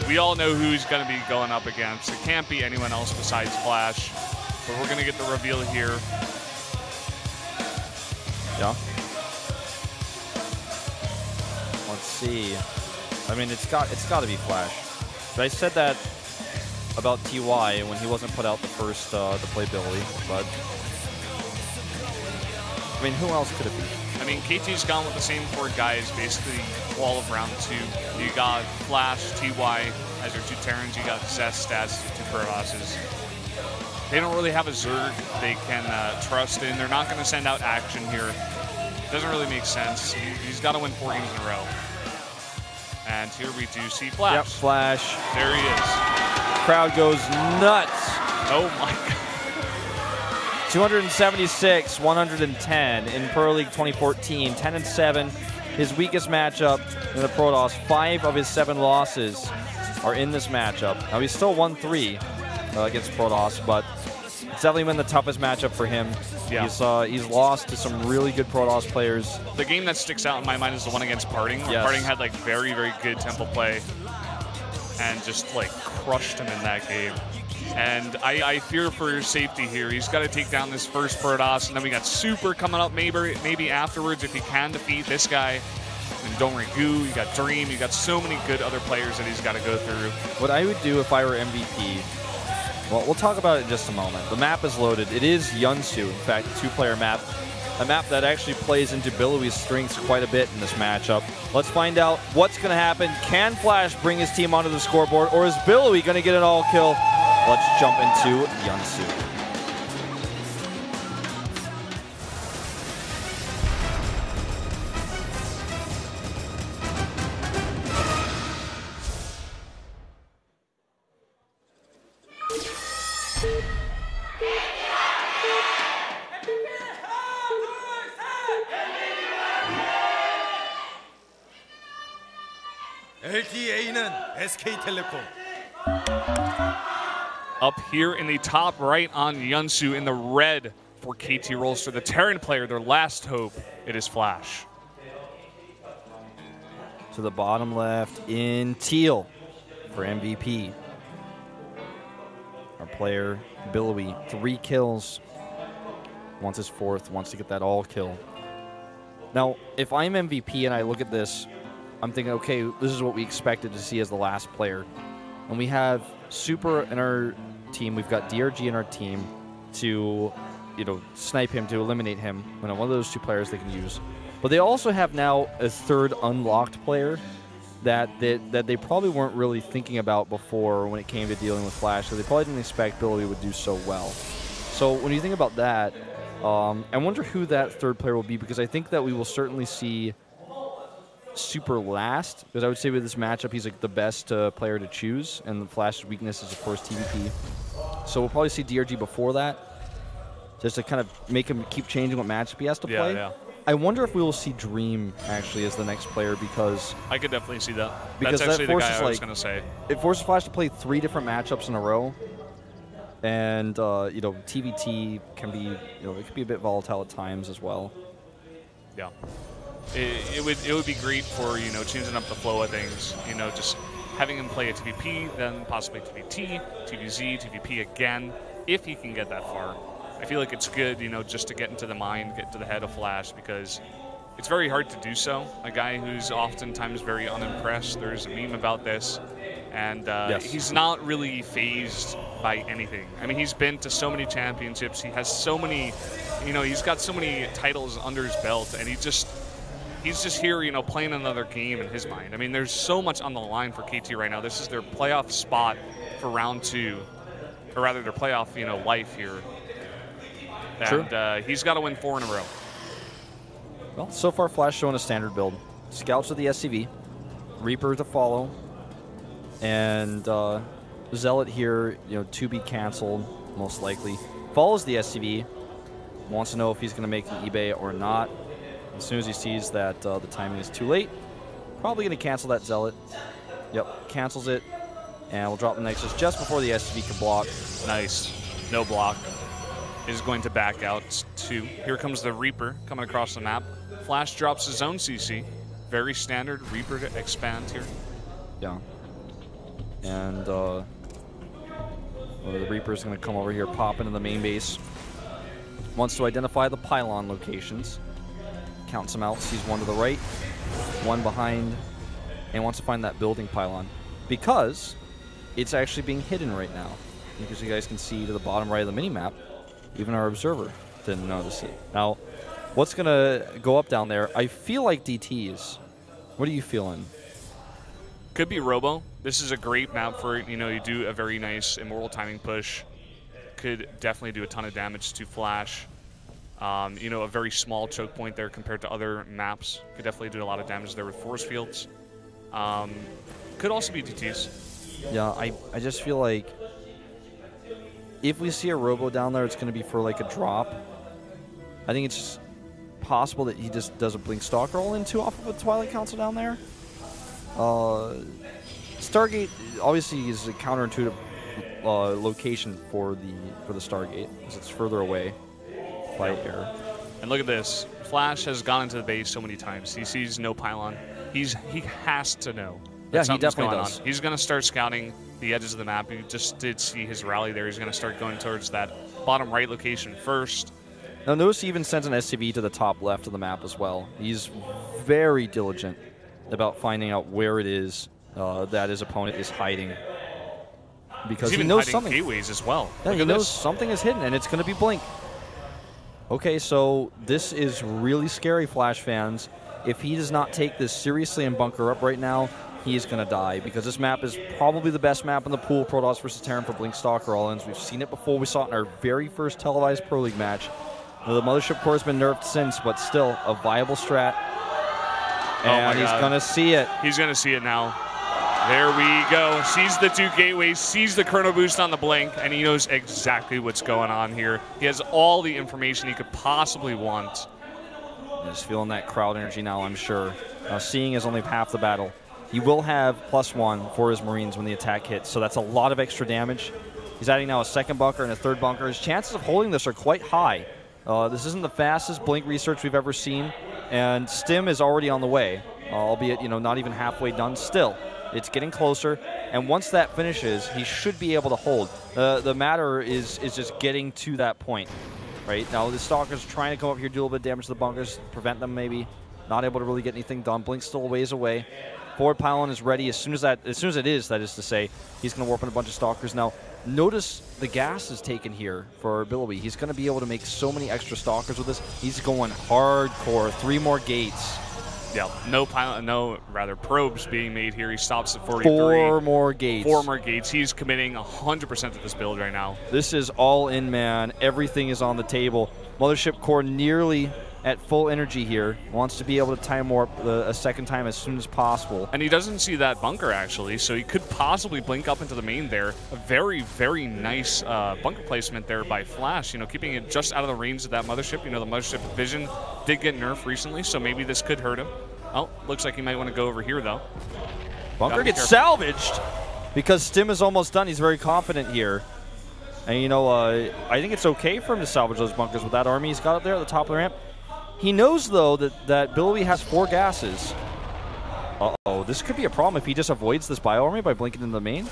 We all know who he's going to be going up against. It can't be anyone else besides FlaSh. But we're going to get the reveal here. Yeah. Let's see. I mean, it's got to be FlaSh. But I said that about TY when he wasn't put out the first to play Billowy, but I mean, who else could it be? I mean, KT's gone with the same 4 guys basically all of round 2. You got FlaSh, TY as your 2 Terrans. You got Zest as 2 Protoss. They don't really have a Zerg they can trust in. They're not going to send out action here. Doesn't really make sense. He's got to win 4 games in a row. And here we do see FlaSh. Yep, FlaSh. There he is. Crowd goes nuts. Oh my God. 276, 110 in Pro League 2014, 10-7. His weakest matchup in the Protoss. 5 of his 7 losses are in this matchup. Now he's still 1-3 against Protoss, but it's definitely been the toughest matchup for him. Yeah. He's lost to some really good Protoss players. The game that sticks out in my mind is the one against Parting. Where Parting had like very, very good tempo play and just like crushed him in that game. And I fear for your safety here. He's got to take down this first Protoss, and then we got Super coming up maybe afterwards if he can defeat this guy. And Dongrigu, you got Dream, you got so many good other players that he's got to go through. What I would do if I were MVP, well, we'll talk about it in just a moment. The map is loaded. It is Yeonsu, in fact, a 2-player map. A map that actually plays into Billowy's strengths quite a bit in this matchup. Let's find out what's going to happen. Can FlaSh bring his team onto the scoreboard, or is Billowy going to get an all-kill? Let's jump into Yeonsu. LTA는 SK텔레콤. Up here in the top right on Yeonsu in the red for KT Rolster, the Terran player, their last hope. It is FlaSh. To the bottom left in teal for MVP. Our player, Billowy, 3 kills. Wants his 4th, wants to get that all kill. Now, if I'm MVP and I look at this, I'm thinking, okay, this is what we expected to see as the last player. And we have Super in our team. We've got DRG in our team to, snipe him, to eliminate him. One of those 2 players they can use. But they also have now a 3rd unlocked player that they probably weren't really thinking about before when it came to dealing with FlaSh. So they probably didn't expect Billowy would do so well. So when you think about that, I wonder who that 3rd player will be, because I think that we will certainly see Super last, because I would say with this matchup he's like the best player to choose, and the FlaSh's weakness is of course TVP. So we'll probably see DRG before that, just to kind of make him keep changing what matchup he has to play. Yeah. I wonder if we will see Dream actually as the next player, because I could definitely see that. Because that's actually that the guy I was like, going to say. It forces FlaSh to play 3 different matchups in a row, and TVT can be it can be a bit volatile at times as well. Yeah. It would be great for changing up the flow of things. Just having him play a TVP, then possibly TVT, TVZ, TVP again, if he can get that far. I feel like it's good, just to get into the mind, get to the head of FlaSh, because it's very hard to do so. A guy who's oftentimes very unimpressed. There's a meme about this, and he's not really fazed by anything. I mean, he's been to so many championships. He has so many, he's got so many titles under his belt, and he's just here, playing another game in his mind. I mean, there's so much on the line for KT right now. This is their playoff spot for round 2, or rather their playoff, life here. And he's got to win 4 in a row. Well, so far FlaSh showing a standard build. Scouts with the SCV, Reaper to follow, and Zealot here, to be canceled, most likely. Follows the SCV, wants to know if he's going to make the eBay or not. As soon as he sees that the timing is too late, probably going to cancel that Zealot. Yep, cancels it, and we'll drop the Nexus just before the SCV can block. Nice. No block. Is going to back out to. Here comes the Reaper coming across the map. FlaSh drops his own CC. Very standard Reaper to expand here. Yeah. And the Reaper's going to come over here, pop into the main base. Wants to identify the pylon locations. Counts them out, sees one to the right, one behind, and wants to find that building pylon. Because it's actually being hidden right now. Because you guys can see to the bottom right of the minimap, even our observer didn't notice it. Now, what's going to go up down there? I feel like DTs. What are you feeling? Could be Robo. This is a great map for it. You know, you do a very nice immortal timing push. Could definitely do a ton of damage to FlaSh. You know, a very small choke point there compared to other maps. Could definitely do a lot of damage there with force fields. Could also be DTs. Yeah, I just feel like if we see a Robo down there, it's going to be for like a drop. I think it's possible that he just does a Blink Stalker all into off of a Twilight Council down there. Stargate obviously is a counterintuitive location for the Stargate, because it's further away by air. And look at this. FlaSh has gone into the base so many times. He sees no pylon. He has to know that Yeah, he definitely going does. on. He's going to start scouting the edges of the map. You just did see his rally there. He's going to start going towards that bottom right location first. Now notice he even sends an SCV to the top left of the map as well. He's very diligent about finding out where it is that his opponent is hiding. Because He's he even knows hiding something. gateways as well. Yeah, Look he at knows this. something is hidden, and it's going to be Blink. Okay, so this is really scary, FlaSh fans. If he does not take this seriously and bunker up right now, he is going to die, because this map is probably the best map in the pool, Protoss versus Terran for Blink Stalker All-Ins. We've seen it before. We saw it in our very first televised Pro League match. Now, the Mothership Core has been nerfed since, but still a viable strat. And he's going to see it. He's going to see it now. There we go. Sees the two gateways, sees the chrono boost on the Blink, and he knows exactly what's going on here. He has all the information he could possibly want. Just feeling that crowd energy now, I'm sure. Now, seeing is only half the battle. He will have +1 for his Marines when the attack hits, so that's a lot of extra damage. He's adding now a second bunker and a third bunker. His chances of holding this are quite high. This isn't the fastest Blink research we've ever seen, and Stim is already on the way, albeit, you know, not even halfway done still. It's getting closer, and once that finishes, he should be able to hold. The matter is just getting to that point, right? Now, the Stalker's trying to come up here, do a little bit of damage to the bunkers, prevent them maybe. Not able to really get anything done. Blink's still a ways away. Forward pylon is ready as soon as it is, that is to say, he's going to warp in a bunch of Stalkers. Now, notice the gas is taken here for Billowy. He's going to be able to make so many extra Stalkers with this. He's going hardcore. 3 more gates. Yeah, no pylon, probes being made here. He stops at 43. 4 more gates. 4 more gates. He's committing 100% to this build right now. This is all in, man. Everything is on the table. Mothership Core nearly at full energy here. Wants to be able to time warp a second time as soon as possible. And he doesn't see that bunker, actually, so he could possibly blink up into the main there. A very, very nice bunker placement there by FlaSh, you know, keeping it just out of the range of that Mothership. You know, the Mothership vision did get nerfed recently, so maybe this could hurt him. Oh, looks like he might want to go over here, though. Bunker gets salvaged because Stim is almost done. He's very confident here. And, you know, I think it's okay for him to salvage those bunkers with that army he's got up there at the top of the ramp. He knows, though, that Billowy has 4 gases. Uh-oh, this could be a problem if he just avoids this bio-army by blinking into the main.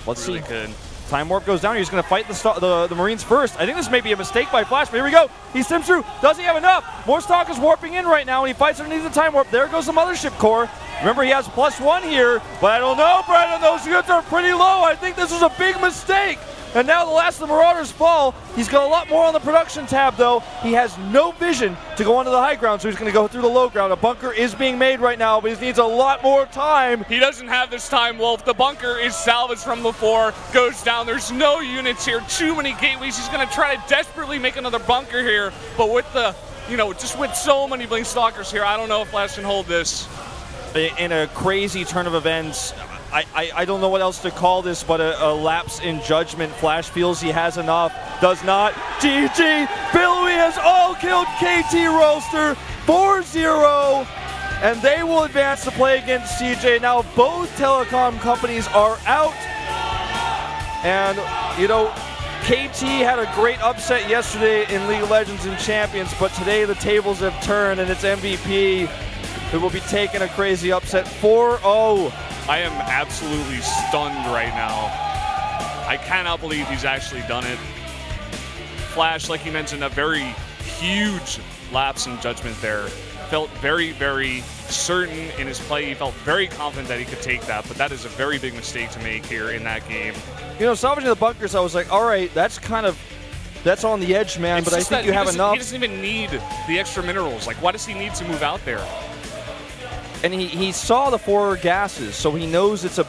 Let's really see. Could. Time warp goes down. He's going to fight the Marines first. I think this may be a mistake by FlaSh, but here we go. He sims through. Does he have enough? More Stalkers warping in right now, and he fights underneath the time warp. There goes the Mothership Core. Remember, he has +1 here, but I don't know, Brandon. Those units are pretty low. I think this is a big mistake. And now the last of the Marauders fall. He's got a lot more on the production tab, though. He has no vision to go onto the high ground, so he's going to go through the low ground. A bunker is being made right now, but he needs a lot more time. He doesn't have this time, Wolf. The bunker is salvaged from before. Goes down. There's no units here. Too many gateways. He's going to try to desperately make another bunker here, but with the, you know, just with so many Blink Stalkers here, I don't know if FlaSh can hold this. In a crazy turn of events, I don't know what else to call this, but a lapse in judgment. FlaSh feels he has enough, does not. GG, Billowy has all killed KT Roaster, 4-0, and they will advance to play against CJ. Now both telecom companies are out, and you know, KT had a great upset yesterday in League of Legends and Champions, but today the tables have turned, and it's MVP who will be taking a crazy upset. 4-0 I am absolutely stunned right now. I cannot believe he's actually done it. FlaSh, like you mentioned, a very huge lapse in judgment there. Felt very, very certain in his play. He felt very confident that he could take that, but that is a very big mistake to make here in that game. You know, salvaging the bunkers, I was like, all right, that's on the edge, man, It's but I just think that you have enough. He doesn't even need the extra minerals. Like, why does he need to move out there? And he saw the 4 gases, so he knows it's a